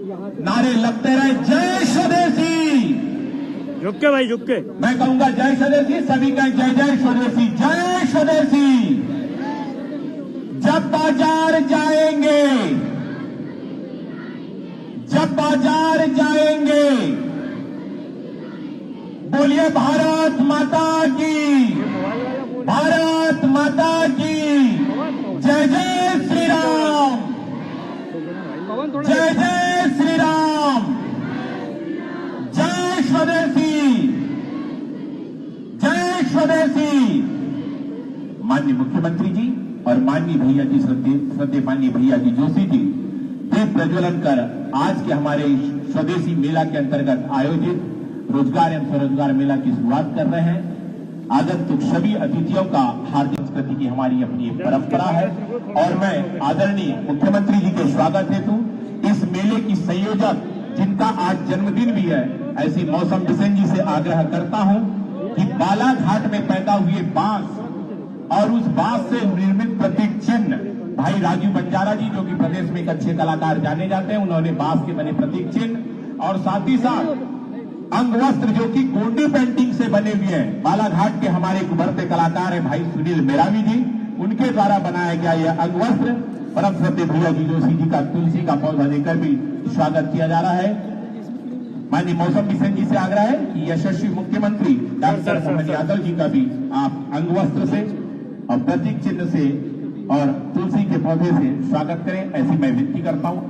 नारे लगते रहे जय स्वदेशी। झुक के भाई, झुक के। मैं कहूंगा जय स्वदेशी, सभी कहें जय जय स्वदेशी, जय स्वदेशी। जब बाजार जाएंगे, जब बाजार जाएंगे, बोलिए भारत माता की, भारत माता की। जय जय श्री राम, जय जय श्री राम, जय स्वदेशी, जय स्वदेशी। माननीय मुख्यमंत्री जी और माननीय भैया जी, श्रद्धेय माननीय भैया जी जोशी जी, दीप प्रज्वलन कर आज के हमारे स्वदेशी मेला के अंतर्गत आयोजित रोजगार एवं स्वरोजगार मेला की शुरुआत कर रहे हैं। आगंतुक सभी अतिथियों का हार्दिक संस्कृति की हमारी अपनी परंपरा है और मैं आदरणीय मुख्यमंत्री जी के स्वागत हेतु इस मेले की संयोजक, जिनका आज जन्मदिन भी है, ऐसी मौसम बिसेन जी से आग्रह करता हूं कि बालाघाट में पैदा हुए बांस और उस बांस से निर्मित प्रतीक चिन्ह भाई राजू बंजारा जी, जो कि प्रदेश में एक अच्छे कलाकार जाने जाते हैं, उन्होंने बांस के बने प्रतीक चिन्ह और साथ ही साथ अंग वस्त्र जो कि गोंडी पेंटिंग से बने हुए हैं, बालाघाट के हमारे उभरते कलाकार हैं भाई सुनील मेरावी जी, उनके द्वारा बनाया गया यह अंग वस्त्र परम श्रद्धेय भैया जी जोशी जी का तुलसी का पौधा देकर भी स्वागत किया जा रहा है। माननीय मौसम बिसेन जी से आग्रह है कि यशस्वी मुख्यमंत्री डॉक्टर मोहन यादव जी का भी आप अंग वस्त्र से और प्रतीक चिन्ह से और तुलसी के पौधे से स्वागत करें, ऐसी मैं विनती करता हूं।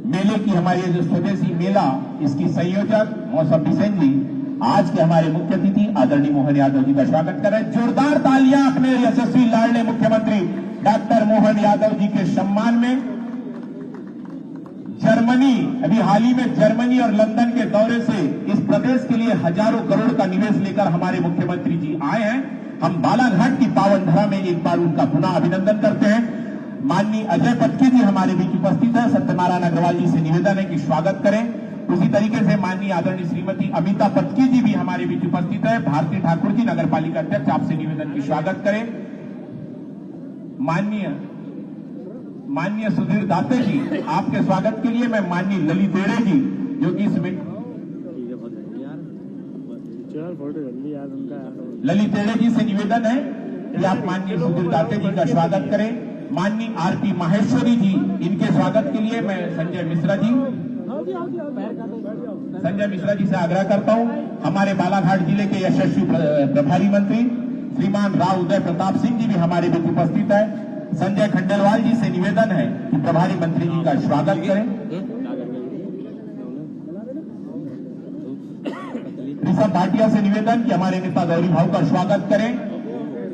मेले की हमारी जो स्वदेशी मेला, इसकी संयोजक मौसम बिसेन जी आज के हमारे मुख्य अतिथि आदरणीय मोहन यादव जी का स्वागत कर रहे हैं। जोरदार तालियां अपने यशस्वी लाडले मुख्यमंत्री डॉक्टर मोहन यादव जी के सम्मान में। जर्मनी, अभी हाल ही में जर्मनी और लंदन के दौरे से इस प्रदेश के लिए हजारों करोड़ का निवेश लेकर हमारे मुख्यमंत्री जी आए हैं। हम बालाघाट की पावन धरा में एक बार उनका पुनः अभिनंदन करते हैं। माननीय अजय पटकी जी हमारे बीच उपस्थित है, सत्यनारायण अग्रवाल जी से निवेदन है कि स्वागत करें। उसी तरीके से माननीय आदरणीय श्रीमती अमिता पटकी जी भी हमारे बीच उपस्थित है। भारती ठाकुर जी नगर पालिका अध्यक्ष, आपसे निवेदन की स्वागत करें। माननीय सुधीर दाते जी, आपके स्वागत के लिए मैं माननीय ललित एड़े जी, जो कि इसमें ललित एड़े जी से निवेदन है कि आप माननीय सुधीर दाते जी का स्वागत करें। माननीय आरपी माहेश्वरी जी, इनके स्वागत के लिए मैं संजय मिश्रा जी से आग्रह करता हूं। हमारे बालाघाट जिले के यशस्वी प्रभारी मंत्री श्रीमान राव उदय प्रताप सिंह जी भी हमारे बीच उपस्थित है। संजय खंडेलवाल जी से निवेदन है कि प्रभारी मंत्री जी का स्वागत करें। ऋषभ भाटिया से निवेदन कि हमारे नेता गौरी भाव का स्वागत करें।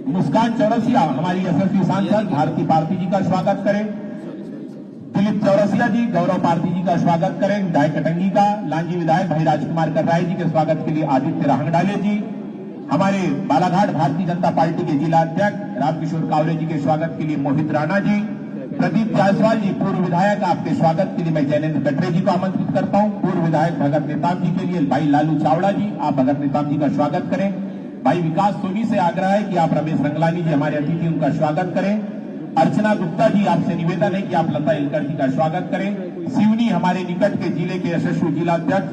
मुस्कान चौरसिया हमारी यशस्वी सांसद भारती पारती जी का स्वागत करें। दिलीप चौरसिया जी, गौरव पारती जी का स्वागत करें। विधायक कटंगी का, लांजी विधायक भाई राजकुमार करराय जी के स्वागत के लिए आदित्य राहंगडाले जी, हमारे बालाघाट भारतीय जनता पार्टी के जिला अध्यक्ष रामकिशोर कावरे जी के स्वागत के लिए मोहित राणा जी, प्रदीप जायसवाल जी पूर्व विधायक, आपके स्वागत के लिए मैं जैनेन्द्र कटरे जी को आमंत्रित करता हूं। पूर्व विधायक भगत नेताम जी के लिए भाई लालू चावड़ा जी, आप भगत नेताम जी का स्वागत करें। भाई विकास सोनी से आग्रह है कि आप रमेश रंगलानी जी हमारे अतिथि, उनका स्वागत करें। अर्चना गुप्ता जी, आपसे निवेदन है कि आप लता इलकर जी का स्वागत करें। सिवनी हमारे निकट के जिले के यशस्वी जिला अध्यक्ष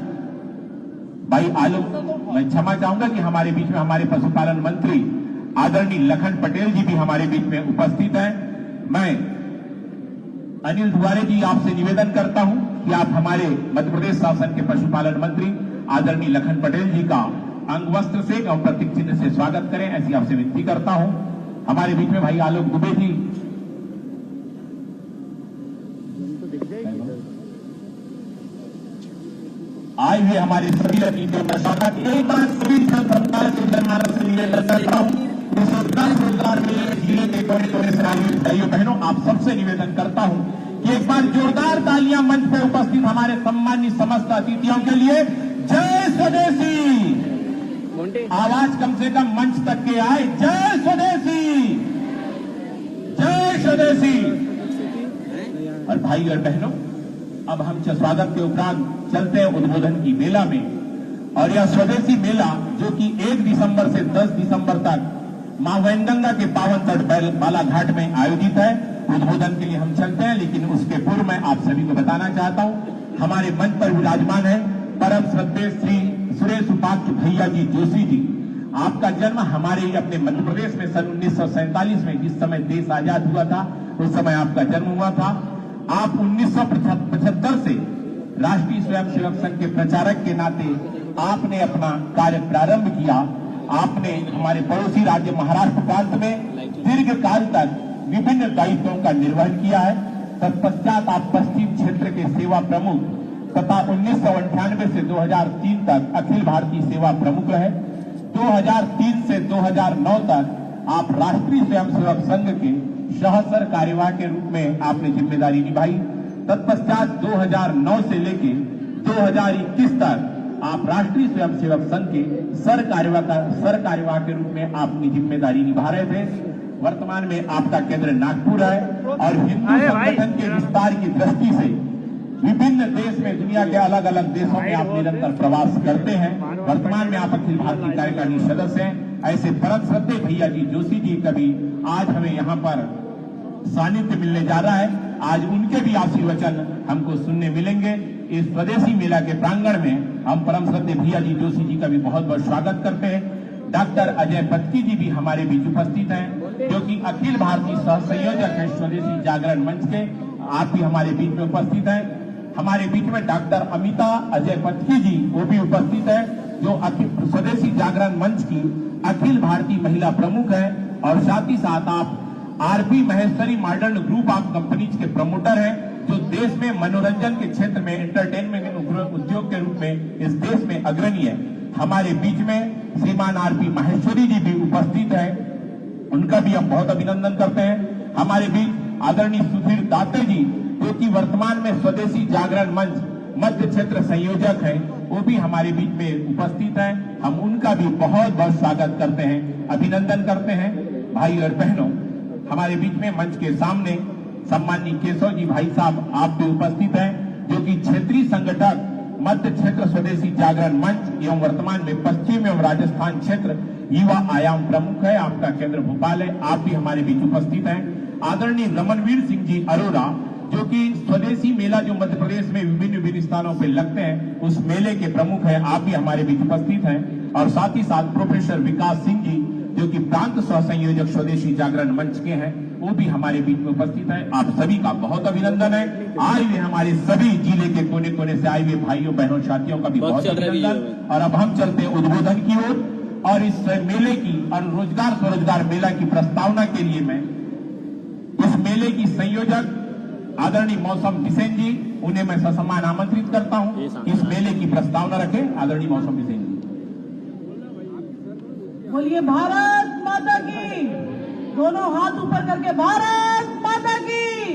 भाई आलोक, मैं क्षमा चाहूंगा कि हमारे बीच में हमारे पशुपालन मंत्री आदरणीय लखन पटेल जी भी हमारे बीच में उपस्थित हैं। मैं अनिल दुआरे जी, आपसे निवेदन करता हूं कि आप हमारे मध्य प्रदेश शासन के पशुपालन मंत्री आदरणीय लखन पटेल जी का अंग वस्त्र से एवं प्रतीक चिन्ह से स्वागत करें, ऐसी आपसे विनती करता हूं। हमारे बीच में भाई आलोक दुबे जी, आए हुए हमारे सभी अतिथियों में स्वागत। एक बार सभी जनता से धन्यवाद से निवेदन करता हूं, रोजगार में जिले के कोने कोने से आए भाइयों बहनों, आप सबसे निवेदन करता हूं कि एक बार जोरदार तालियां मंच पर उपस्थित हमारे सम्मानित समस्त अतिथियों के लिए। जय स्वदेशी, आवाज कम से कम मंच तक के आए। जय स्वदेशी, जय स्वदेशी। और भाई और बहनों, अब हम स्वागत के उपरांत चलते हैं उद्बोधन की मेला में। और यह स्वदेशी मेला जो कि 1 दिसंबर से 10 दिसंबर तक मां वैनगंगा के पावन तट बालाघाट में आयोजित है। उद्बोधन के लिए हम चलते हैं, लेकिन उसके पूर्व मैं आप सभी को बताना चाहता हूं, हमारे मंच पर विराजमान है परम श्रद्धेय श्री सुरेश उपाध्याय भैया जी जोशी जी। आपका जन्म हमारे अपने मध्य प्रदेश में सन 1947 में, जिस समय देश आजाद हुआ था उस समय आपका जन्म हुआ था। आप 1975 से राष्ट्रीय स्वयंसेवक संघ के प्रचारक के नाते आपने अपना कार्य प्रारंभ किया। आपने हमारे पड़ोसी राज्य महाराष्ट्र प्रांत में दीर्घ काल तक विभिन्न दायित्वों का निर्वहन किया है। तत्पश्चात आप पश्चिम क्षेत्र के सेवा प्रमुख तथा 1998 से 2003 तक अखिल भारतीय सेवा प्रमुख रहे। 2003 से 2009 तक आप राष्ट्रीय स्वयंसेवक संघ के सहसर कार्यवाह के रूप में आपने जिम्मेदारी निभाई। तत्पश्चात 2009 से लेकर 2021 तक आप राष्ट्रीय स्वयंसेवक संघ के सर कार्यवाह के रूप में अपनी जिम्मेदारी निभा रहे थे। वर्तमान में आपका केंद्र नागपुर है और हिंदू संगठन के विस्तार की दृष्टि से विभिन्न देश में, दुनिया के अलग अलग देशों में आप निरंतर प्रवास करते हैं। वर्तमान में आप अखिल भारतीय कार्यकारिणी सदस्य हैं। ऐसे परम श्रद्धेय भैया जी जोशी जी कभी आज हमें यहाँ पर सानिध्य मिलने जा रहा है। आज उनके भी आशीर्वचन हमको सुनने मिलेंगे। इस स्वदेशी मेला के प्रांगण में हम परम श्रद्धेय भैया जी जोशी जी का भी बहुत बहुत स्वागत करते हैं। डॉक्टर अजय पत्की जी भी हमारे बीच उपस्थित हैं, जो कि अखिल भारतीय सह संयोजक है स्वदेशी जागरण मंच के। आप भी हमारे बीच में उपस्थित हैं। हमारे बीच में डॉक्टर अमिता अजय पत्की जी वो भी उपस्थित है, जो स्वदेशी जागरण मंच की अखिल भारतीय महिला प्रमुख है। और साथ ही साथ आप RP Maheshwari modern group of companies के प्रमोटर हैं, जो देश में मनोरंजन के क्षेत्र में एंटरटेनमेंट उद्योग के रूप में इस देश में अग्रणी है। हमारे बीच में श्रीमान आरपी महेश्वरी जी भी उपस्थित है, उनका भी हम बहुत अभिनंदन करते हैं। हमारे बीच आदरणीय सुधीर दाते जी, जो कि वर्तमान में स्वदेशी जागरण मंच मध्य क्षेत्र संयोजक हैं, वो भी हमारे बीच में उपस्थित हैं। हम उनका भी बहुत बहुत स्वागत करते हैं, अभिनंदन करते हैं। भाई और बहनों, हमारे बीच में मंच के सामने सम्माननीय केशव जी भाई साहब आप भी उपस्थित हैं, जो कि क्षेत्रीय संगठक मध्य क्षेत्र स्वदेशी जागरण मंच एवं वर्तमान में पश्चिम एवं राजस्थान क्षेत्र युवा आयाम प्रमुख है। आपका केंद्र भोपाल है, आप भी हमारे बीच उपस्थित हैं। आदरणीय रमनवीर सिंह जी अरोरा, जो कि स्वदेशी मेला जो मध्य प्रदेश में विभिन्न स्थानों पर लगते हैं, उस मेले के प्रमुख है, आप भी हमारे बीच उपस्थित हैं। और साथ ही साथ प्रोफेसर विकास सिंह जी, जो कि प्रांत सह संयोजक स्वदेशी जागरण मंच के हैं, वो भी हमारे बीच में उपस्थित है। आप सभी का बहुत अभिनंदन है। आए हुए हमारे सभी जिले के कोने कोने से आए हुए भाइयों बहनों साथियों का भी बहुत अभिनंदन। और अब हम चलते हैं उद्बोधन की ओर। और इस मेले की और रोजगार स्वरोजगार मेला की प्रस्तावना के लिए मैं इस मेले की संयोजक आदरणीय मौसम बिसेन जी, उन्हें मैं ससम्मान आमंत्रित करता हूं। इस मेले की प्रस्तावना रखें आदरणीय मौसम बिसेन जी। बोलिए भारत माता की। दोनों हाथ ऊपर करके भारत माता की,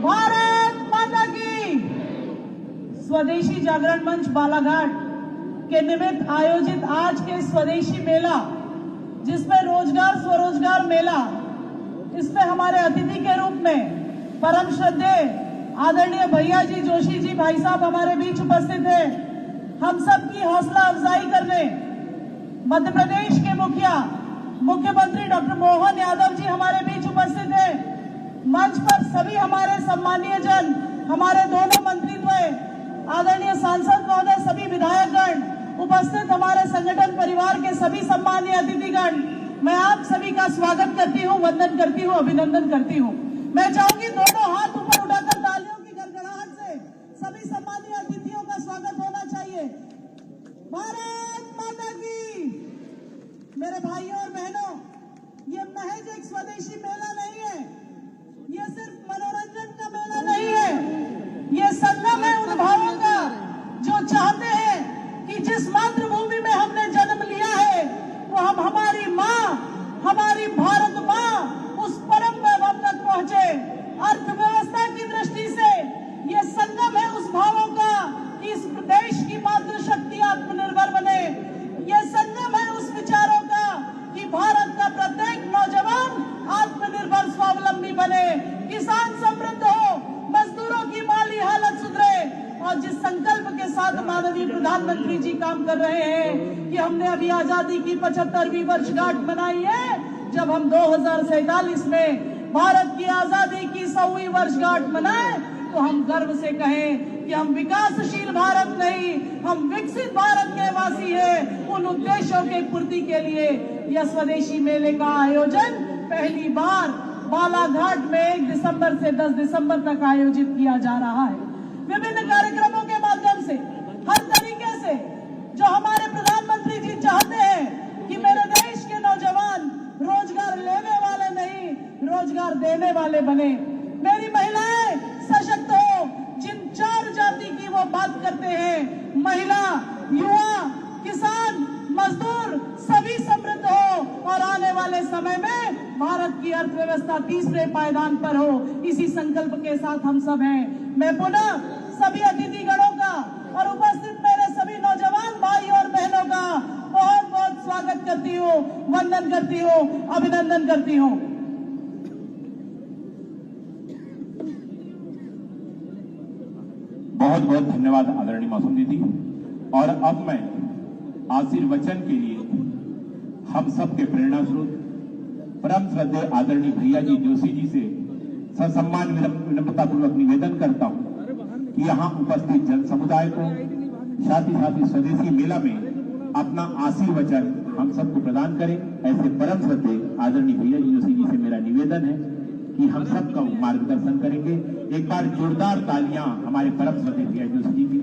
भारत माता की। स्वदेशी जागरण मंच बालाघाट के निमित्त आयोजित आज के स्वदेशी मेला, जिसमें रोजगार स्वरोजगार मेला, इसमें हमारे अतिथि के रूप में परम श्रद्धेय आदरणीय भैया जी जोशी जी भाई साहब हमारे बीच उपस्थित हैं। हम सब की हौसला अफजाई करने मध्य प्रदेश के मुख्यमंत्री डॉक्टर मोहन यादव जी हमारे बीच उपस्थित हैं। मंच पर सभी हमारे सम्मानीय जन, हमारे दोनों मंत्रित्व आदरणीय सांसद महोदय, सभी विधायकगण उपस्थित, हमारे संगठन परिवार के सभी सम्मानीय अतिथिगण, मैं आप सभी का स्वागत करती हूँ, वंदन करती हूँ, अभिनंदन करती हूँ। मैं चाहूंगी दोनों हाथ ऊपर उठाकर तालियों की गड़गड़ाहट से सभी सम्मानीय अतिथियों का स्वागत होना चाहिए। भारत माता की। मेरे भाइयों और बहनों, ये महज एक स्वदेशी मेला नहीं है, ये सिर्फ मनोरंजन का मेला नहीं है, ये संगम है उन भावों का जो चाहते हैं कि जिस मातृभूमि में हमने जन्म लिया है, वो हम हमारी माँ, हमारी भारत माँ, उस परम वैभव तक पहुंचे। अर्थ और जिस संकल्प के साथ माननीय प्रधानमंत्री जी काम कर रहे हैं कि हमने अभी आजादी की 75वीं वर्षगांठ मनाई है, जब हम 2047 में भारत की आजादी की 100वीं वर्षगांठ मनाए तो हम गर्व से कहें कि हम विकासशील भारत नहीं, हम विकसित भारत के वासी हैं। उन उद्देश्यों के पूर्ति के लिए यह स्वदेशी मेले का आयोजन पहली बार बालाघाट में 1 दिसंबर से 10 दिसंबर तक आयोजित किया जा रहा है। विभिन्न कार्यक्रमों के माध्यम से हर तरीके से जो हमारे प्रधानमंत्री जी चाहते हैं कि मेरे देश के नौजवान रोजगार लेने वाले नहीं, रोजगार देने वाले बने, मेरी महिलाएं सशक्त हो, जिन 4 जाति की वो बात करते हैं, महिला, युवा, किसान, मजदूर सभी समृद्ध हो और आने वाले समय में भारत की अर्थव्यवस्था तीसरे पायदान पर हो, इसी संकल्प के साथ हम सब हैं। मैं पुनः सभी अतिथिगणों का और उपस्थित मेरे सभी नौजवान भाई और बहनों का बहुत बहुत स्वागत करती हूँ, वंदन करती हूँ, अभिनंदन करती हूँ। बहुत बहुत धन्यवाद आदरणीय मौसम दीदी। और अब मैं आशीर्वचन के लिए हम सबके प्रेरणा स्रोत परम श्रद्धेय आदरणीय भैया जी जोशी जी से ससम्मान विनम्रता पूर्वक निवेदन करता हूं कि यहाँ उपस्थित जन समुदाय को साथ ही स्वदेशी मेला में अपना आशीर्वचन हम सबको प्रदान करें। ऐसे परम श्रद्धेय आदरणीय भैया जी जोशी जी से मेरा निवेदन है कि हम सबका मार्गदर्शन करेंगे। एक बार जोरदार तालियां हमारे परम श्रद्धेय भैया जोशी जी की।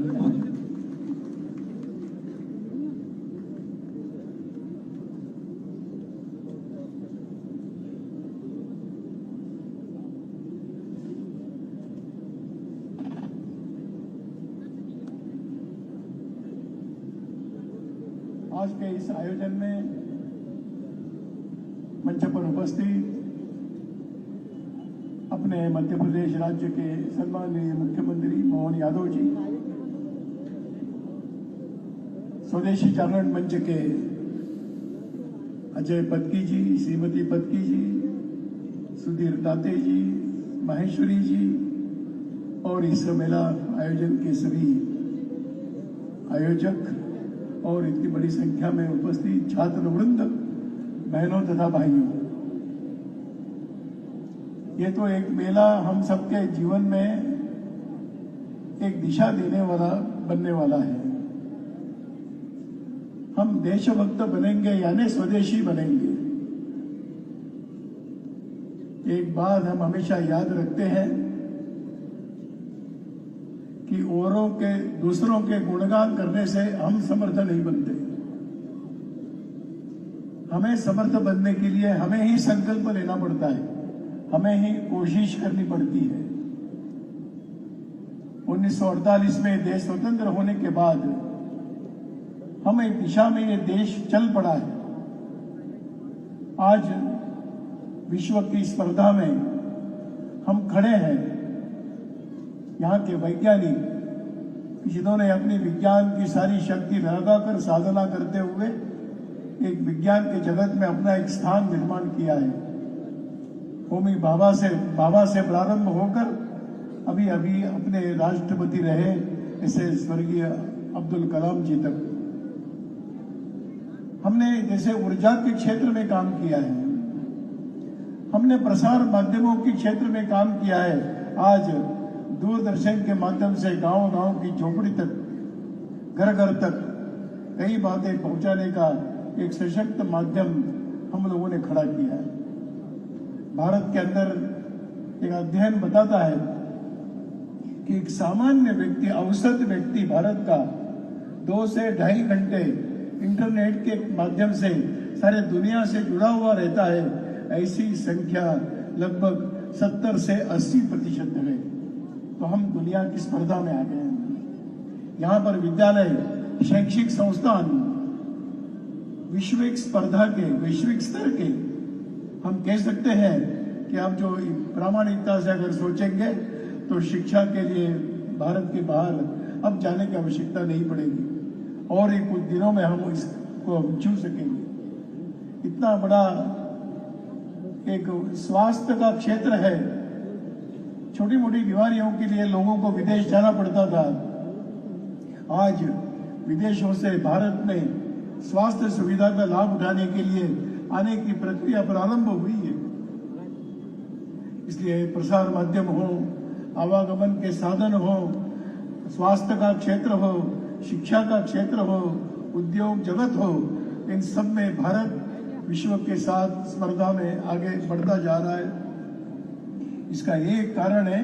आज के इस आयोजन में मंच पर उपस्थित अपने मध्य प्रदेश राज्य के सम्माननीय मुख्यमंत्री मोहन यादव जी, स्वदेशी जागरण मंच के अजय पत्की जी, श्रीमती पत्की जी, सुधीर दाते जी, माहेश्वरी जी और इस मेला आयोजन के सभी आयोजक और इतनी बड़ी संख्या में उपस्थित छात्र वृंद, बहनों तथा भाइयों, ये तो एक मेला हम सबके जीवन में एक दिशा देने वाला बनने वाला है। हम देशभक्त बनेंगे यानी स्वदेशी बनेंगे। एक बात हम हमेशा याद रखते हैं कि औरों के दूसरों के गुणगान करने से हम समर्थ नहीं बनते। हमें समर्थ बनने के लिए हमें ही संकल्प लेना पड़ता है, हमें ही कोशिश करनी पड़ती है। 1948 में देश स्वतंत्र होने के बाद हम एक दिशा में ये देश चल पड़ा है। आज विश्व की स्पर्धा में हम खड़े हैं। यहाँ के वैज्ञानिक जिन्होंने अपनी विज्ञान की सारी शक्ति लगाकर साधना करते हुए एक विज्ञान के जगत में अपना एक स्थान निर्माण किया है। होमी बाबा से प्रारंभ होकर अभी अपने राष्ट्रपति रहे ऐसे स्वर्गीय अब्दुल कलाम जी तक हमने जैसे ऊर्जा के क्षेत्र में काम किया है, हमने प्रसार माध्यमों के क्षेत्र में काम किया है। आज दूरदर्शन के माध्यम से गांव-गांव की झोपड़ी तक, घर-घर तक कई बातें पहुंचाने का एक सशक्त माध्यम हम लोगों ने खड़ा किया है। भारत के अंदर एक अध्ययन बताता है कि एक सामान्य व्यक्ति, औसत व्यक्ति भारत का 2 से 2.5 घंटे इंटरनेट के माध्यम से सारे दुनिया से जुड़ा हुआ रहता है। ऐसी संख्या लगभग 70 से 80% है। तो हम दुनिया की स्पर्धा में आ गए हैं। यहाँ पर विद्यालय, शैक्षिक संस्थान वैश्विक स्पर्धा के, वैश्विक स्तर के, हम कह सकते हैं कि आप जो प्रामाणिकता से अगर सोचेंगे तो शिक्षा के लिए भारत के बाहर अब जाने की आवश्यकता नहीं पड़ेगी और एक कुछ दिनों में हम इसको छू सकेंगे। इतना बड़ा एक स्वास्थ्य का क्षेत्र है। छोटी मोटी बीमारियों के लिए लोगों को विदेश जाना पड़ता था, आज विदेशों से भारत में स्वास्थ्य सुविधा का लाभ उठाने के लिए आने की प्रक्रिया प्रारंभ हुई है। इसलिए प्रसार माध्यम हो, आवागमन के साधन हो, स्वास्थ्य का क्षेत्र हो, शिक्षा का क्षेत्र हो, उद्योग जगत हो, इन सब में भारत विश्व के साथ स्पर्धा में आगे बढ़ता जा रहा है। इसका एक कारण है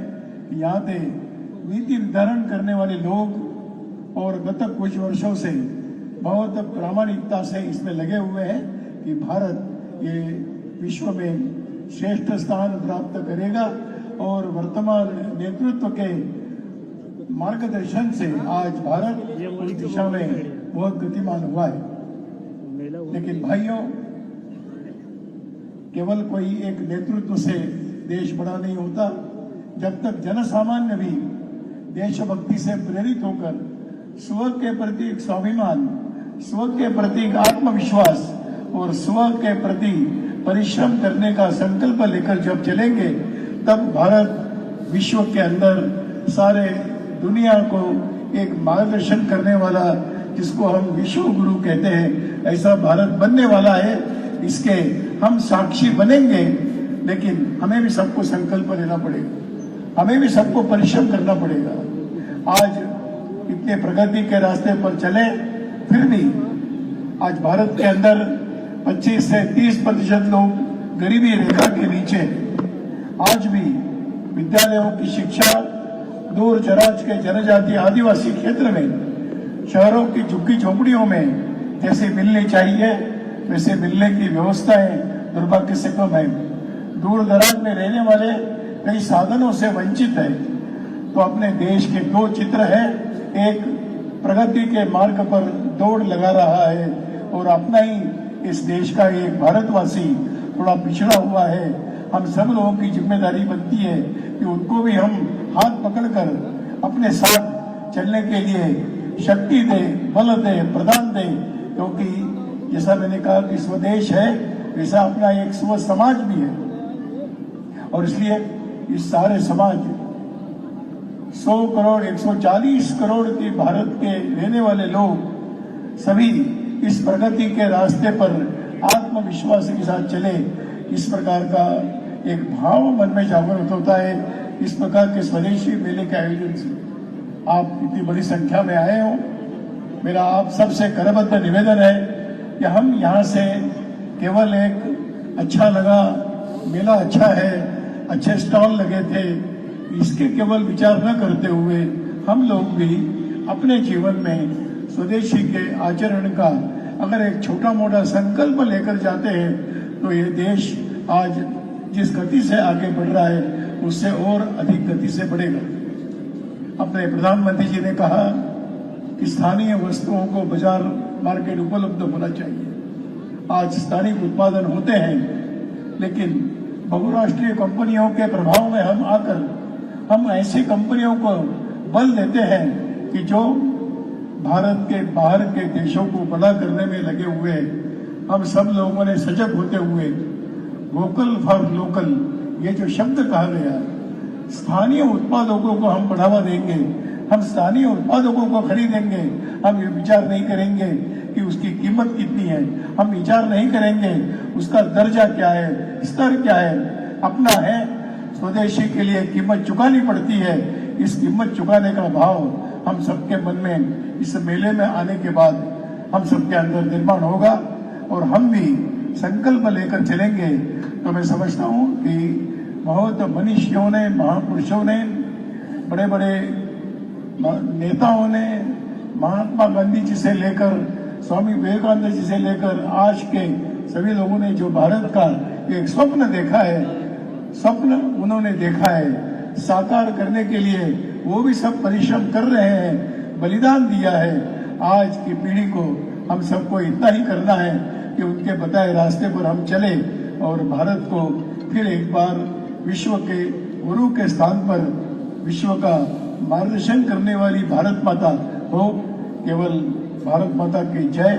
कि यहाँ पे नीति निर्धारण करने वाले लोग और गत कुछ वर्षों से बहुत प्रामाणिकता से इसमें लगे हुए हैं कि भारत ये विश्व में श्रेष्ठ स्थान प्राप्त करेगा और वर्तमान नेतृत्व के मार्गदर्शन से आज भारत उस दिशा में बहुत गतिमान हुआ है। लेकिन भाइयों, केवल कोई एक नेतृत्व से देश बड़ा नहीं होता। जब तक जनसामान्य भी देशभक्ति से प्रेरित होकर स्व के प्रति एक स्वाभिमान, स्व के प्रति आत्मविश्वास और स्व के प्रति परिश्रम करने का संकल्प लेकर जब चलेंगे, तब भारत विश्व के अंदर सारे दुनिया को एक मार्गदर्शन करने वाला, जिसको हम विश्व गुरु कहते हैं, ऐसा भारत बनने वाला है। इसके हम साक्षी बनेंगे, लेकिन हमें भी सबको संकल्प लेना पड़ेगा, हमें भी सबको परिश्रम करना पड़ेगा। आज इतने प्रगति के रास्ते पर चले, फिर भी आज भारत के अंदर 25 से 30% लोग गरीबी रेखा के नीचे। आज भी विद्यालयों की शिक्षा दूर दराज के जनजाति आदिवासी क्षेत्र में, शहरों की झुग्गी झोपड़ियों में जैसे मिलनी चाहिए वैसे मिलने की व्यवस्थाएं दुर्भाग्य से कम है। दूर दराज में रहने वाले कई साधनों से वंचित है। तो अपने देश के दो चित्र है, एक प्रगति के मार्ग पर दौड़ लगा रहा है और अपना ही इस देश का एक भारतवासी थोड़ा पिछड़ा हुआ है। हम सब लोगों की जिम्मेदारी बनती है कि उनको भी हम हाथ पकड़कर अपने साथ चलने के लिए शक्ति दे, बल दे, प्रदान दे। क्योंकि जैसा मैंने कहा कि स्वदेश है, वैसा अपना एक स्व समाज भी है। और इसलिए इस सारे समाज 100 करोड़ 140 करोड़ के भारत के रहने वाले लोग सभी इस प्रगति के रास्ते पर आत्मविश्वास के साथ चले, इस प्रकार का एक भाव मन में जागृत होता है। इस प्रकार के स्वदेशी मेले के आयोजन से आप इतनी बड़ी संख्या में आए हो, मेरा आप सबसे करबद्ध निवेदन है कि हम यहाँ से केवल एक अच्छा लगा, मेला अच्छा है, अच्छे स्टॉल लगे थे, इसके केवल विचार न करते हुए हम लोग भी अपने जीवन में स्वदेशी के आचरण का अगर एक छोटा मोटा संकल्प लेकर जाते हैं, तो ये देश आज जिस गति से आगे बढ़ रहा है उससे और अधिक गति से बढ़ेगा। अपने प्रधानमंत्री जी ने कहा कि स्थानीय वस्तुओं को बाजार मार्केट उपलब्ध होना चाहिए। आज स्थानीय उत्पादन होते हैं, लेकिन बहुराष्ट्रीय कंपनियों के प्रभाव में हम आकर हम ऐसी कंपनियों को बल देते हैं कि जो भारत के बाहर के देशों को बड़ा करने में लगे हुए हैं। हम सब लोगों ने सजग होते हुए वोकल फॉर लोकल, ये जो शब्द कहा गया, स्थानीय उत्पादकों को हम बढ़ावा देंगे, हम स्थानीय उत्पादकों को खरीदेंगे। हम ये विचार नहीं करेंगे कि उसकी कीमत कितनी है, हम विचार नहीं करेंगे उसका दर्जा क्या है, स्तर क्या है। अपना है, स्वदेशी के लिए कीमत चुकानी पड़ती है। इस कीमत चुकाने का भाव हम सबके मन में इस मेले में आने के बाद हम सबके अंदर निर्माण होगा और हम भी संकल्प लेकर चलेंगे। तो मैं समझता हूँ कि बहुत मनीषियों ने, महापुरुषों ने, बड़े बड़े नेताओं ने, महात्मा गांधी जी से लेकर स्वामी विवेकानंद जी से लेकर आज के सभी लोगों ने जो भारत का एक स्वप्न देखा है, स्वप्न उन्होंने देखा है, साकार करने के लिए वो भी सब परिश्रम कर रहे हैं, बलिदान दिया है। आज की पीढ़ी को हम सबको इतना ही करना है कि उनके बताए रास्ते पर हम चले और भारत को फिर एक बार विश्व के गुरु के स्थान पर विश्व का मार्गदर्शन करने वाली भारत माता हो। केवल भारत माता की जय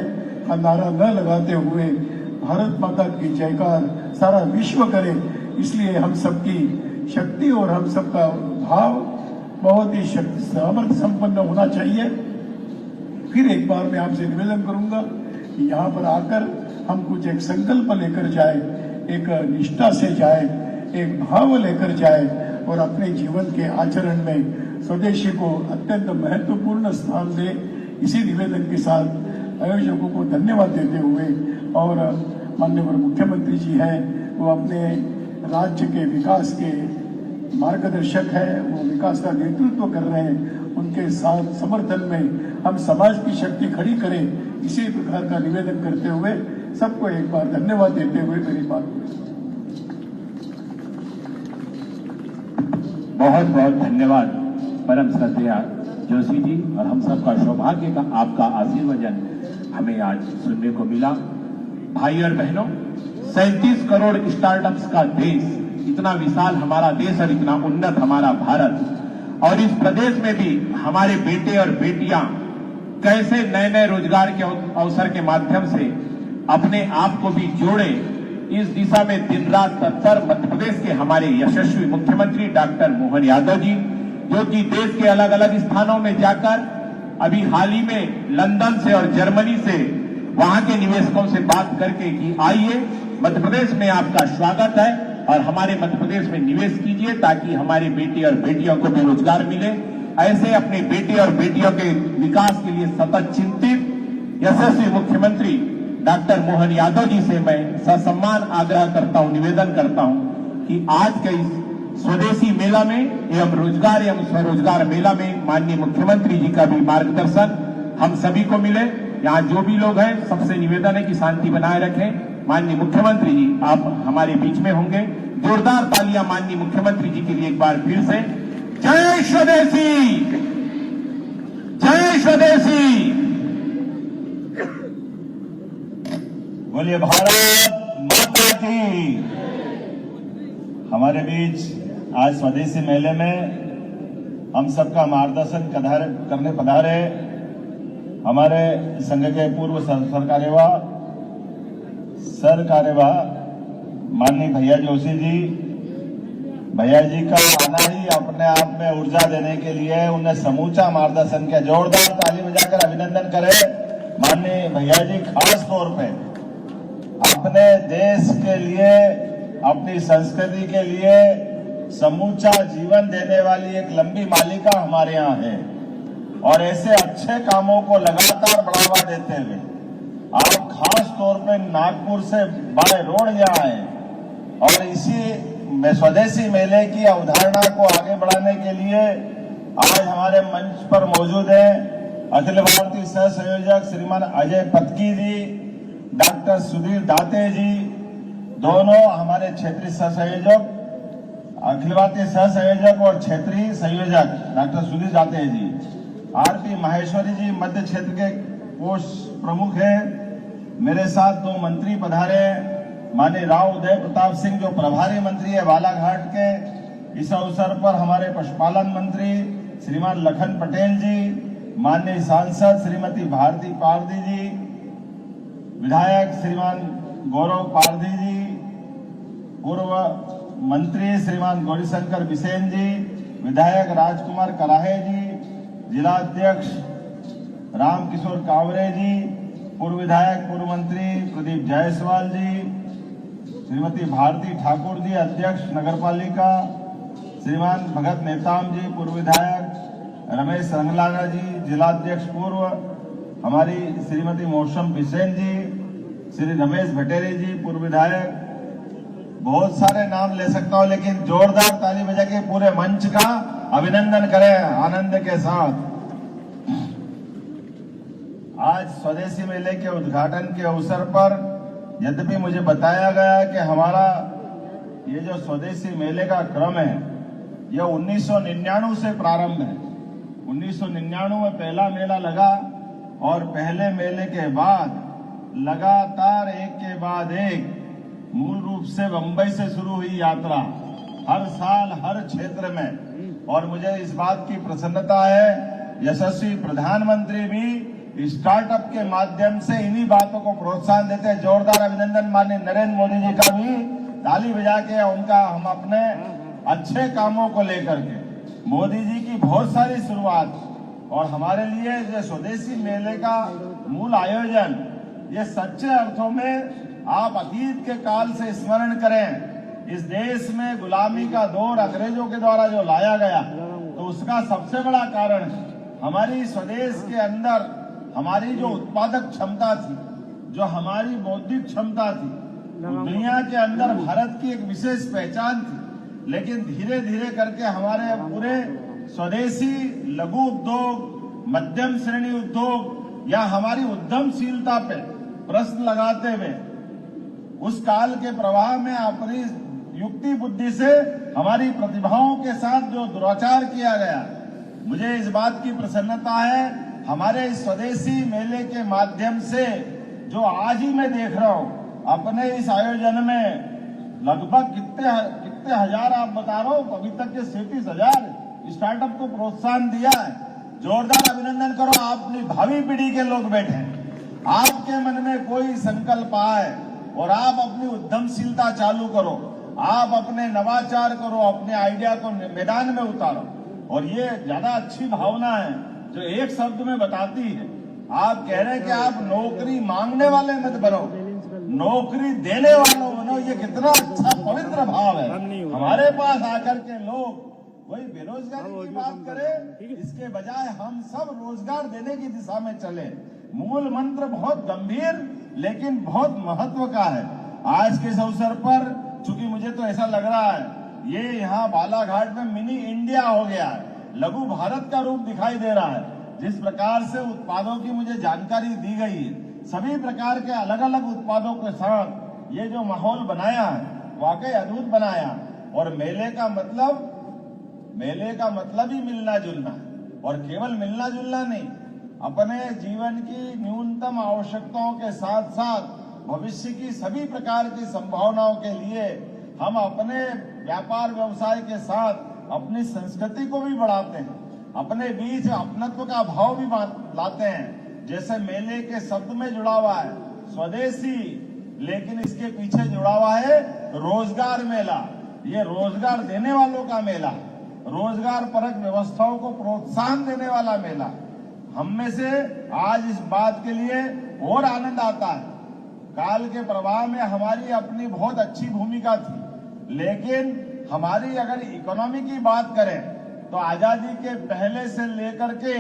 का नारा न लगाते हुए भारत माता की जयकार सारा विश्व करे। इसलिए हम सबकी शक्ति और हम सबका भाव बहुत ही शक्ति सामर्थ्य संपन्न होना चाहिए। फिर एक बार मैं आपसे निवेदन करूंगा कि यहाँ पर आकर हम कुछ एक संकल्प लेकर जाए, एक निष्ठा से जाए, एक भाव लेकर जाए और अपने जीवन के आचरण में स्वदेशी को अत्यंत महत्वपूर्ण स्थान दे। इसी निवेदन के साथ आयोजकों को धन्यवाद देते हुए और माननीय मुख्यमंत्री जी हैं, वो अपने राज्य के विकास के मार्गदर्शक है, वो विकास का नेतृत्व कर रहे हैं, उनके साथ समर्थन में हम समाज की शक्ति खड़ी करें, इसी प्रकार का निवेदन करते हुए सबको एक बार धन्यवाद देते हुए मेरी बात। बहुत बहुत धन्यवाद परम श्रद्धेय जोशी जी, और हम सबका सौभाग्य का आपका आशीर्वचन हमें आज सुनने को मिला। भाई और बहनों, 37 करोड़ स्टार्टअप्स का देश, इतना विशाल हमारा देश और इतना उन्नत हमारा भारत, और इस प्रदेश में भी हमारे बेटे और बेटियां कैसे नए नए रोजगार के अवसर के माध्यम से अपने आप को भी जोड़े, इस दिशा में दिन रात तत्पर मध्य प्रदेश के हमारे यशस्वी मुख्यमंत्री डॉक्टर मोहन यादव जी, जो कि देश के अलग अलग स्थानों में जाकर अभी हाल ही में लंदन से और जर्मनी से वहां के निवेशकों से बात करके कि आइए मध्य प्रदेश में आपका स्वागत है और हमारे मध्य प्रदेश में निवेश कीजिए ताकि हमारे बेटे और बेटियों को भी रोजगार मिले। ऐसे अपने बेटे और बेटियों के विकास के लिए सतत चिंतित यशस्वी मुख्यमंत्री डॉक्टर मोहन यादव जी से मैं ससम्मान आग्रह करता हूं, निवेदन करता हूं कि आज के इस स्वदेशी मेला में एवं रोजगार एवं स्वरोजगार मेला में माननीय मुख्यमंत्री जी का भी मार्गदर्शन हम सभी को मिले। यहाँ जो भी लोग हैं सबसे निवेदन है कि शांति बनाए रखें। माननीय मुख्यमंत्री जी आप हमारे बीच में होंगे। जोरदार तालियां माननीय मुख्यमंत्री जी के लिए एक बार फिर से। जय स्वदेशी, जय स्वदेशी। बोलिए भारत माता की। हमारे बीच आज स्वदेशी मेले में हम सबका मार्गदर्शन करने पधारे हमारे संघ के पूर्व सरकार्यवाह माननीय भैया जोशी जी। भैया जी का आना ही अपने आप में ऊर्जा देने के लिए उन्हें समूचा मार्गदर्शन किया। जोरदार ताली बजाकर अभिनंदन करें माननीय भैया जी। खास तौर पे अपने देश के लिए, अपनी संस्कृति के लिए समूचा जीवन देने वाली एक लंबी मालिका हमारे यहाँ है, और ऐसे अच्छे कामों को लगातार बढ़ावा देते हुए आप खास तौर पे नागपुर से बाय रोड यहाँ आए और इसी स्वदेशी मेले की अवधारणा को आगे बढ़ाने के लिए आज हमारे मंच पर मौजूद है अखिल भारतीय सह संयोजक श्रीमान अजय पतकी जी, डॉक्टर सुधीर दाते जी, दोनों हमारे क्षेत्रीय सह संयोजक, अखिल भारतीय सह संयोजक और क्षेत्रीय संयोजक डॉक्टर सुधीर दाते जी, आरपी माहेश्वरी जी मध्य क्षेत्र के कोष प्रमुख हैं। मेरे साथ दो मंत्री पधारे, माननीय राव उदय प्रताप सिंह जो प्रभारी मंत्री है बालाघाट के। इस अवसर पर हमारे पशुपालन मंत्री श्रीमान लखन पटेल जी, माननीय सांसद श्रीमती भारती पारदी जी, विधायक श्रीमान गौरव पारदी जी, पूर्व मंत्री श्रीमान गौरीशंकर बिसेन जी, विधायक राजकुमार कराहे जी, जिलाध्यक्ष रामकिशोर कावरे जी, पूर्व विधायक पूर्व मंत्री प्रदीप जायसवाल जी, श्रीमती भारती ठाकुर जी अध्यक्ष नगरपालिका, श्रीमान भगत नेताम जी पूर्व विधायक, रमेश रंगलाना जी जिलाध्यक्ष पूर्व, हमारी श्रीमती मौसम बिसेन जी, श्री रमेश भटेरे जी पूर्व विधायक। बहुत सारे नाम ले सकता हूं लेकिन जोरदार ताली बजा के पूरे मंच का अभिनंदन करें आनंद के साथ। आज स्वदेशी मेले के उद्घाटन के अवसर पर यद्यपि मुझे बताया गया कि हमारा ये जो स्वदेशी मेले का क्रम है यह 1999 से प्रारंभ है। 1999 में पहला मेला लगा और पहले मेले के बाद लगातार एक के बाद एक मूल रूप से बंबई से शुरू हुई यात्रा हर साल हर क्षेत्र में, और मुझे इस बात की प्रसन्नता है यशस्वी प्रधानमंत्री भी स्टार्टअप के माध्यम से इन्हीं बातों को प्रोत्साहन देते हैं। जोरदार अभिनंदन माननीय नरेंद्र मोदी जी का भी ताली बजा के उनका हम अपने अच्छे कामों को लेकर के। मोदी जी की बहुत सारी शुरुआत और हमारे लिए ये स्वदेशी मेले का मूल आयोजन, ये सच्चे अर्थों में आप अतीत के काल से स्मरण करें। इस देश में गुलामी का दौर अंग्रेजों के द्वारा जो लाया गया, तो उसका सबसे बड़ा कारण है हमारी स्वदेश के अंदर हमारी जो उत्पादक क्षमता थी, जो हमारी बौद्धिक क्षमता थी, दुनिया के अंदर भारत की एक विशेष पहचान थी। लेकिन धीरे धीरे करके हमारे पूरे स्वदेशी लघु उद्योग, मध्यम श्रेणी उद्योग या हमारी उद्यमशीलता पे प्रश्न लगाते हुए उस काल के प्रवाह में अपनी युक्ति बुद्धि से हमारी प्रतिभाओं के साथ जो दुराचार किया गया, मुझे इस बात की प्रसन्नता है हमारे इस स्वदेशी मेले के माध्यम से जो आज ही मैं देख रहा हूं अपने इस आयोजन में लगभग कितने हजार आप बता रहे हो, अभी तक के 37,000 स्टार्टअप को प्रोत्साहन दिया है। जोरदार अभिनंदन करो। अपनी भावी पीढ़ी के लोग बैठे हैं, आपके मन में कोई संकल्प आए और आप अपनी उद्यमशीलता चालू करो, आप अपने नवाचार करो, अपने आइडिया को मैदान में उतारो। और ये ज्यादा अच्छी भावना है जो एक शब्द में बताती है। आप कह रहे हैं कि आप नौकरी मांगने वाले मत बनो, नौकरी देने वालों बनो। ये कितना अच्छा पवित्र भाव है। हमारे पास आकर के लोग वही बेरोजगारी की बात करें, इसके बजाय हम सब रोजगार देने की दिशा में चले। मूल मंत्र बहुत गंभीर लेकिन बहुत महत्व का है। आज के इस अवसर पर चूंकि मुझे तो ऐसा लग रहा है ये यहाँ बालाघाट में मिनी इंडिया हो गया है, लघु भारत का रूप दिखाई दे रहा है। जिस प्रकार से उत्पादों की मुझे जानकारी दी गई है, सभी प्रकार के अलग अलग उत्पादों के साथ ये जो माहौल बनाया है वाकई अद्भुत बनाया। और मेले का मतलब ही मिलना जुलना, और केवल मिलना जुलना नहीं, अपने जीवन की न्यूनतम आवश्यकताओं के साथ साथ भविष्य की सभी प्रकार की संभावनाओं के लिए हम अपने व्यापार व्यवसाय के साथ अपनी संस्कृति को भी बढ़ाते हैं, अपने बीच अपनत्व का भाव भी लाते हैं। जैसे मेले के शब्द में जुड़ा हुआ है स्वदेशी, लेकिन इसके पीछे जुड़ा हुआ है रोजगार मेला। ये रोजगार देने वालों का मेला, रोजगार परक व्यवस्थाओं को प्रोत्साहन देने वाला मेला। हम में से आज इस बात के लिए और आनंद आता है, काल के प्रवाह में हमारी अपनी बहुत अच्छी भूमिका थी, लेकिन हमारी अगर इकोनॉमी की बात करें तो आजादी के पहले से लेकर के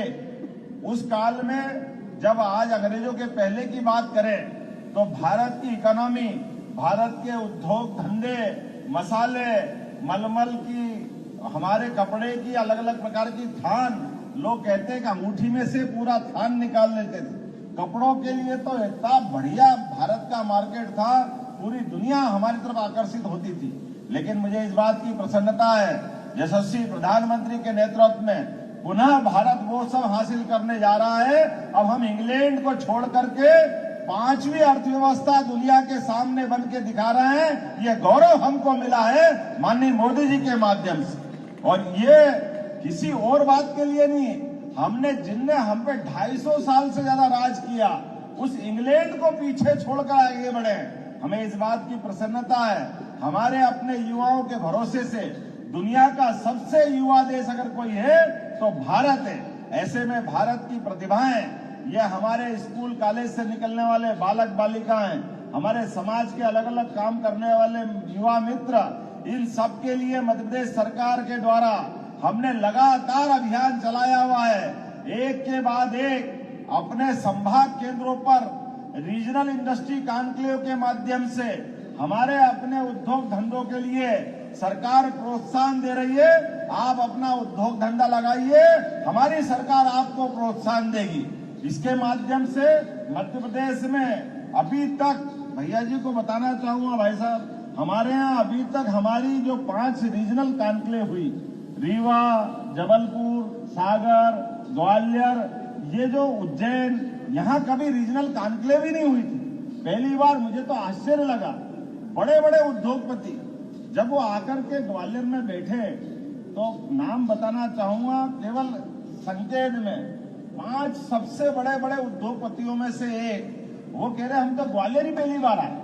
उस काल में, जब आज अंग्रेजों के पहले की बात करें तो भारत की इकोनॉमी, भारत के उद्योग धंधे, मसाले, मलमल की, हमारे कपड़े की अलग अलग प्रकार की थान, लोग कहते हैं कि अंगूठी में से पूरा थान निकाल लेते थे। कपड़ों के लिए तो इतना बढ़िया भारत का मार्केट था, पूरी दुनिया हमारी तरफ आकर्षित होती थी। लेकिन मुझे इस बात की प्रसन्नता है यशस्वी प्रधानमंत्री के नेतृत्व में पुनः भारत वो सब हासिल करने जा रहा है। अब हम इंग्लैंड को छोड़ करके 5वीं अर्थव्यवस्था दुनिया के सामने बन के दिखा रहे हैं। ये गौरव हमको मिला है माननीय मोदी जी के माध्यम से, और ये किसी और बात के लिए नहीं। हमने जिनने हम पे 250 साल से ज्यादा राज किया, उस इंग्लैंड को पीछे छोड़कर आगे बढ़े। हमें इस बात की प्रसन्नता है, हमारे अपने युवाओं के भरोसे से दुनिया का सबसे युवा देश अगर कोई है तो भारत है। ऐसे में भारत की प्रतिभाएं, ये हमारे स्कूल कॉलेज से निकलने वाले बालक बालिकाएं, हमारे समाज के अलग अलग काम करने वाले युवा मित्र, इन सब के लिए मध्य प्रदेश सरकार के द्वारा हमने लगातार अभियान चलाया हुआ है। एक के बाद एक अपने संभाग केंद्रों पर रीजनल इंडस्ट्री कॉन्क्लेव के माध्यम से हमारे अपने उद्योग धंधों के लिए सरकार प्रोत्साहन दे रही है। आप अपना उद्योग धंधा लगाइए, हमारी सरकार आपको प्रोत्साहन देगी। इसके माध्यम से मध्य प्रदेश में अभी तक, भैया जी को बताना चाहूंगा भाई साहब, हमारे यहाँ अभी तक हमारी जो 5 रीजनल कॉन्क्लेव हुई, रीवा, जबलपुर, सागर, ग्वालियर, ये जो उज्जैन, यहाँ कभी रीजनल कॉन्क्लेव ही नहीं हुई थी। पहली बार मुझे तो आश्चर्य लगा, बड़े बड़े उद्योगपति जब वो आकर के ग्वालियर में बैठे, तो नाम बताना चाहूंगा केवल संकेत में 5 सबसे बड़े बड़े उद्योगपतियों में से एक, वो कह रहे हम तो ग्वालियर ही पहली बार आए।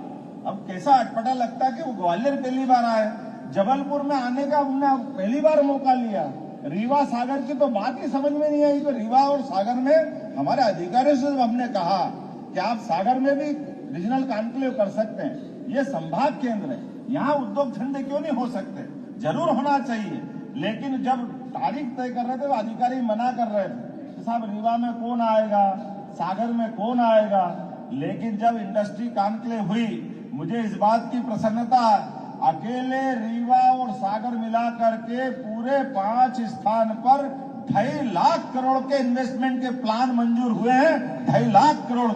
अब कैसा अटपटा लगता है कि वो ग्वालियर पहली बार आए। जबलपुर में आने का हमने पहली बार मौका लिया, रीवा सागर की तो बात ही समझ में नहीं आई। तो रीवा और सागर में हमारे अधिकारियों से जब हमने कहा कि आप सागर में भी रीजनल कॉन्क्लेव कर सकते हैं, ये संभाग केंद्र है, यहाँ उद्योग धंधे क्यों नहीं हो सकते? जरूर होना चाहिए। लेकिन जब तारीख तय कर रहे थे तो अधिकारी मना कर रहे थे कि साहब रीवा में कौन आएगा, सागर में कौन आएगा। लेकिन जब इंडस्ट्री कॉन्क्लेव हुई, मुझे इस बात की प्रसन्नता, अकेले रीवा और सागर मिला करके पूरे 5 स्थान पर 2.5 लाख करोड़ के इन्वेस्टमेंट के प्लान मंजूर हुए हैं। 2.5 लाख करोड़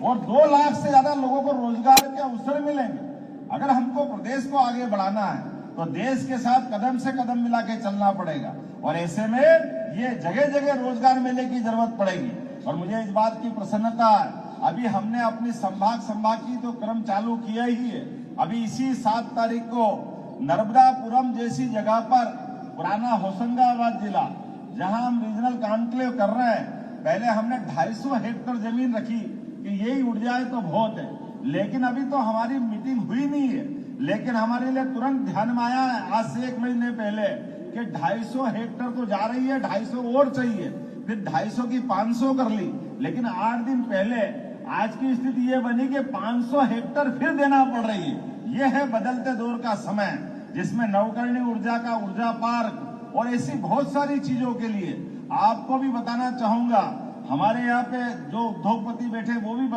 और 2 लाख से ज्यादा लोगों को रोजगार के अवसर मिलेंगे। अगर हमको प्रदेश को आगे बढ़ाना है तो देश के साथ कदम से कदम मिला के चलना पड़ेगा और ऐसे में ये जगह जगह रोजगार मेले की जरूरत पड़ेगी। और मुझे इस बात की प्रसन्नता है, अभी हमने अपनी संभाग की तो क्रम चालू किया ही है। अभी इसी 7 तारीख को नर्मदापुरम जैसी जगह पर, पुराना होशंगाबाद जिला, जहां हम रीजनल कॉन्क्लेव कर रहे हैं, पहले हमने 250 हेक्टेयर जमीन रखी कि यही उड़ जाए तो बहुत है। लेकिन अभी तो हमारी मीटिंग हुई नहीं है, लेकिन हमारे लिए तुरंत ध्यान में आया आज से 1 महीने पहले कि 250 हेक्टेयर तो जा रही है, 250 और चाहिए, फिर 250 की 500 कर ली। लेकिन 8 दिन पहले आज की स्थिति ये बनी कि 500 हेक्टेयर फिर देना पड़ रही है। ये है बदलते दौर का समय, जिसमें नवकरणीय ऊर्जा का ऊर्जा पार्क और ऐसी बहुत सारी चीजों के लिए आपको भी बताना चाहूंगा। हमारे यहाँ पे जो उद्योगपति बैठे वो भी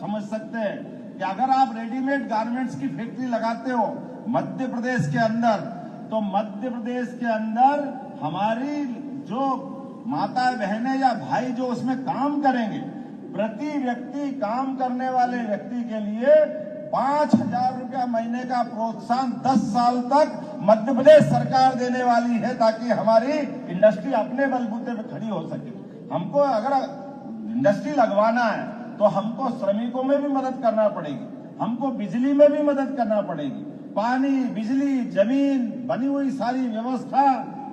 समझ सकते हैं कि अगर आप रेडीमेड गारमेंट्स की फैक्ट्री लगाते हो मध्य प्रदेश के अंदर, तो मध्य प्रदेश के अंदर हमारी जो माताएं बहनें या भाई जो उसमें काम करेंगे, प्रति व्यक्ति काम करने वाले व्यक्ति के लिए 5,000 रुपया महीने का प्रोत्साहन 10 साल तक मध्य प्रदेश सरकार देने वाली है, ताकि हमारी इंडस्ट्री अपने बलबूते पे खड़ी हो सके। हमको अगर इंडस्ट्री लगवाना है तो हमको श्रमिकों में भी मदद करना पड़ेगी, हमको बिजली में भी मदद करना पड़ेगी, पानी, बिजली, जमीन, बनी हुई सारी व्यवस्था,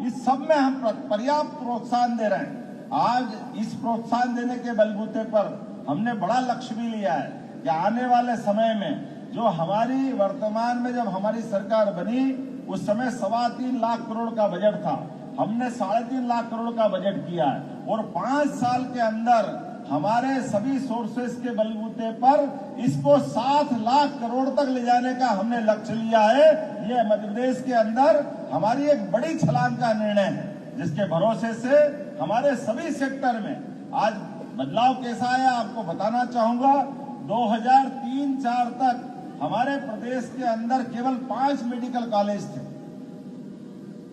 इस सब में हम पर्याप्त प्रोत्साहन दे रहे हैं। आज इस प्रोत्साहन देने के बलबूते पर हमने बड़ा लक्ष्य भी लिया है कि आने वाले समय में जो हमारी वर्तमान में जब हमारी सरकार बनी उस समय 3.25 लाख करोड़ का बजट था, हमने 3.5 लाख करोड़ का बजट किया है और 5 साल के अंदर हमारे सभी सोर्सेस के बलबूते पर इसको 7 लाख करोड़ तक ले जाने का हमने लक्ष्य लिया है। ये मध्य प्रदेश के अंदर हमारी एक बड़ी छलांग का निर्णय है, जिसके भरोसे से हमारे सभी सेक्टर में आज बदलाव कैसा है आपको बताना चाहूंगा। 2003-4 तक हमारे प्रदेश के अंदर केवल 5 मेडिकल कॉलेज थे।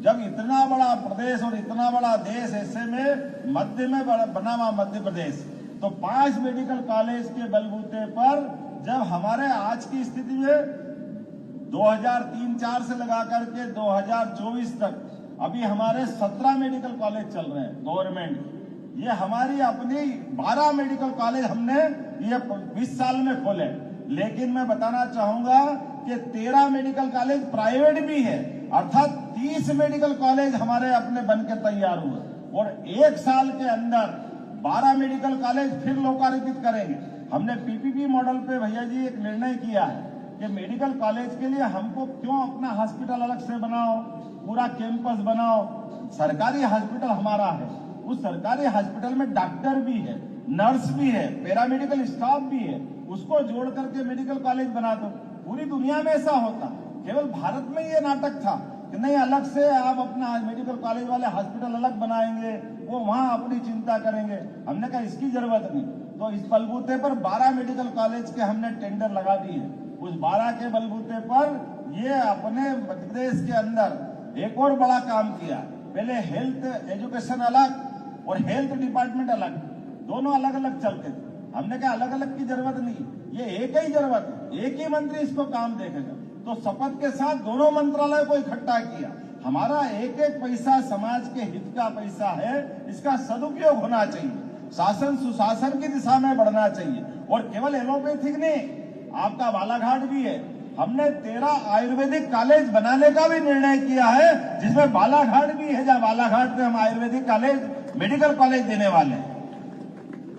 जब इतना बड़ा प्रदेश और इतना बड़ा देश, ऐसे में मध्य में बना हुआ मध्य प्रदेश, तो 5 मेडिकल कॉलेज के बलबूते पर जब हमारे आज की स्थिति में 2003-4 से लगा करके 2024 तक अभी हमारे 17 मेडिकल कॉलेज चल रहे हैं गवर्नमेंट। ये हमारी अपनी 12 मेडिकल कॉलेज हमने ये 20 साल में खोले, लेकिन मैं बताना चाहूंगा कि 13 मेडिकल कॉलेज प्राइवेट भी है, अर्थात 30 मेडिकल कॉलेज हमारे अपने बन के तैयार हुए और 1 साल के अंदर 12 मेडिकल कॉलेज फिर लोकार्पित करेंगे। हमने पीपीपी मॉडल पे भैया जी एक निर्णय किया है कि मेडिकल कॉलेज के लिए हमको क्यों अपना हॉस्पिटल अलग से बनाओ, पूरा कैंपस बनाओ। सरकारी हॉस्पिटल हमारा है, उस सरकारी हॉस्पिटल में डॉक्टर भी है, नर्स भी है, पैरामेडिकल स्टाफ भी है, उसको जोड़ करके मेडिकल कॉलेज बना दो। पूरी दुनिया में ऐसा होता, केवल भारत में ये नाटक था कि नहीं अलग से आप अपना मेडिकल कॉलेज वाले हॉस्पिटल अलग बनाएंगे, वो वहां अपनी चिंता करेंगे। हमने कहा इसकी जरूरत नहीं, तो इस बलबूते पर 12 मेडिकल कॉलेज के हमने टेंडर लगा दिए। उस 12 के बलबूते पर ये अपने मध्य प्रदेश के अंदर एक और बड़ा काम किया। पहले हेल्थ एजुकेशन अलग और हेल्थ डिपार्टमेंट अलग, दोनों अलग अलग चलते थे। हमने कहा अलग अलग की जरूरत नहीं, ये एक ही जरूरत है, एक ही मंत्री इसको काम देखेगा। तो शपथ के साथ दोनों मंत्रालय को इकट्ठा किया। हमारा एक एक पैसा समाज के हित का पैसा है, इसका सदुपयोग होना चाहिए, शासन सुशासन की दिशा में बढ़ना चाहिए। और केवल एलोपैथिक नहीं, आपका बालाघाट भी है, हमने 13 आयुर्वेदिक कॉलेज बनाने का भी निर्णय किया है, जिसमें बालाघाट भी है, जहां बालाघाट में हम आयुर्वेदिक कॉलेज मेडिकल कॉलेज देने वाले हैं।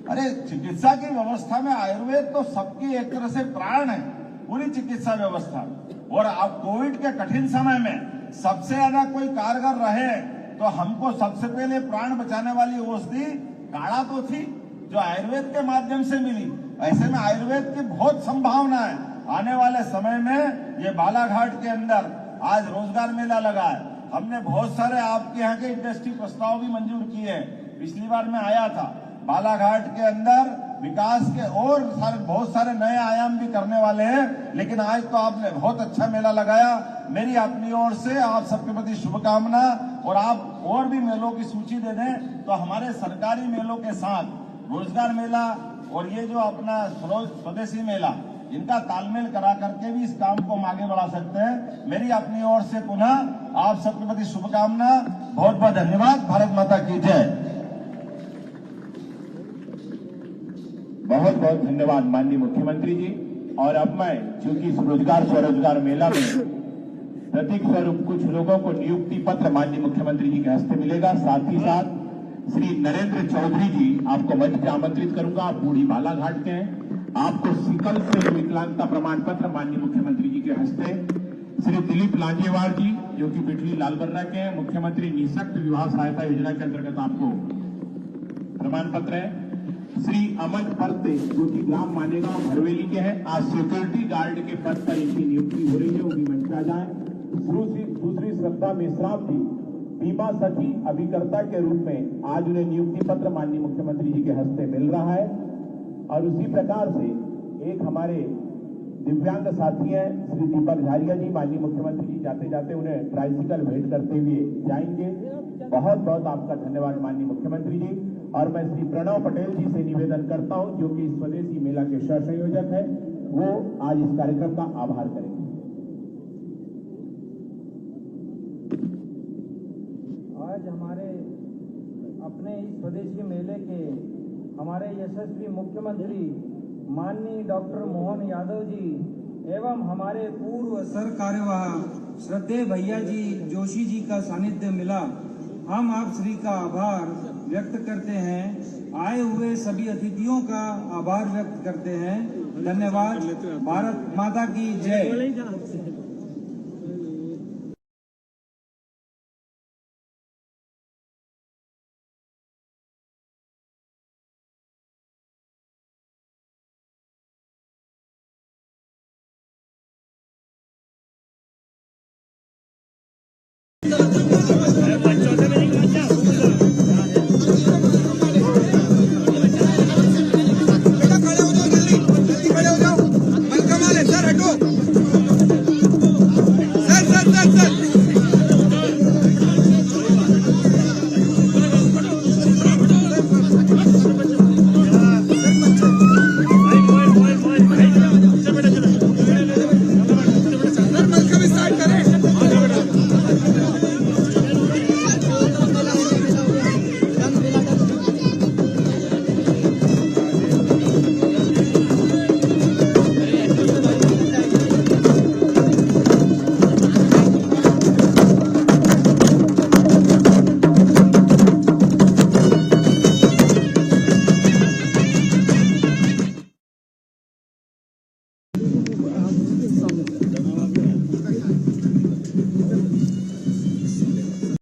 अरे चिकित्सा की व्यवस्था में आयुर्वेद तो सबकी एक तरह से प्राण है, पूरी चिकित्सा व्यवस्था। और अब कोविड के कठिन समय में सबसे ज्यादा कोई कारगर रहे तो हमको सबसे पहले प्राण बचाने वाली औषधि काढ़ा तो थी जो आयुर्वेद के माध्यम से मिली। ऐसे में आयुर्वेद की बहुत संभावना है। आने वाले समय में ये बालाघाट के अंदर आज रोजगार मेला लगा है। हमने बहुत सारे आपके यहाँ के इंडस्ट्री प्रस्ताव भी मंजूर किए हैं। पिछली बार मैं आया था, बालाघाट के अंदर विकास के और बहुत सारे नए आयाम भी करने वाले हैं। लेकिन आज तो आपने बहुत अच्छा मेला लगाया। मेरी अपनी ओर से आप सबके प्रति शुभकामना, और आप और भी मेलों की सूची दे दें तो हमारे सरकारी मेलों के साथ रोजगार मेला और ये जो अपना स्वदेशी मेला, इनका तालमेल करा करके भी इस काम को हम आगे बढ़ा सकते हैं। मेरी अपनी ओर से पुनः आप सबके प्रति शुभकामना, बहुत बहुत धन्यवाद। भारत माता की जय। बहुत बहुत धन्यवाद माननीय मुख्यमंत्री जी। और अब मैं चूंकि रोजगार स्वरोजगार मेला में प्रतीक स्वरूप कुछ लोगों को नियुक्ति पत्र माननीय मुख्यमंत्री जी के हस्ते मिलेगा। साथ ही साथ श्री नरेंद्र चौधरी जी आपको मंच पे आमंत्रित करूंगा। आप बूढ़ी बालाघाट के हैं, आपको सिकल से विकलांगता प्रमाण पत्र माननीय मुख्यमंत्री जी के हस्ते। श्री दिलीप लांजेवाड़ जी जो कि बिटली लालबर्रा के हैं, मुख्यमंत्री निःशक्त विवाह सहायता योजना के अंतर्गत आपको प्रमाण पत्र है। श्री अमन परते जो कि ग्राम मानेगांव भरवेली के हैं, आज सिक्योरिटी गार्ड के पद पर इनकी नियुक्ति हो रही है, वो भी मंच पे आ जाए। दूसरी श्रद्धा मेश्राम जी बीमा सखी अभिकर्ता के रूप में आज उन्हें नियुक्ति पत्र माननीय मुख्यमंत्री जी के हस्ते मिल रहा है। और उसी प्रकार से एक हमारे दिव्यांग साथी हैं श्री दीपक झारिया जी, माननीय मुख्यमंत्री जी जाते जाते उन्हें ट्राइसिकल भेंट करते हुए जाएंगे। बहुत बहुत आपका धन्यवाद माननीय मुख्यमंत्री जी। और मैं श्री प्रणव पटेल जी से निवेदन करता हूं जो कि स्वदेशी मेला के सह संयोजक है, वो आज इस कार्यक्रम का आभार करेंगे। आज हमारे अपने इस स्वदेशी मेले के हमारे यशस्वी मुख्यमंत्री माननीय डॉक्टर मोहन यादव जी एवं हमारे पूर्व सर कार्यवाह श्रद्धेय भैया जी जोशी जी का सानिध्य मिला। हम आप श्री का आभार व्यक्त करते हैं। आए हुए सभी अतिथियों का आभार व्यक्त करते हैं। धन्यवाद। भारत माता की जय।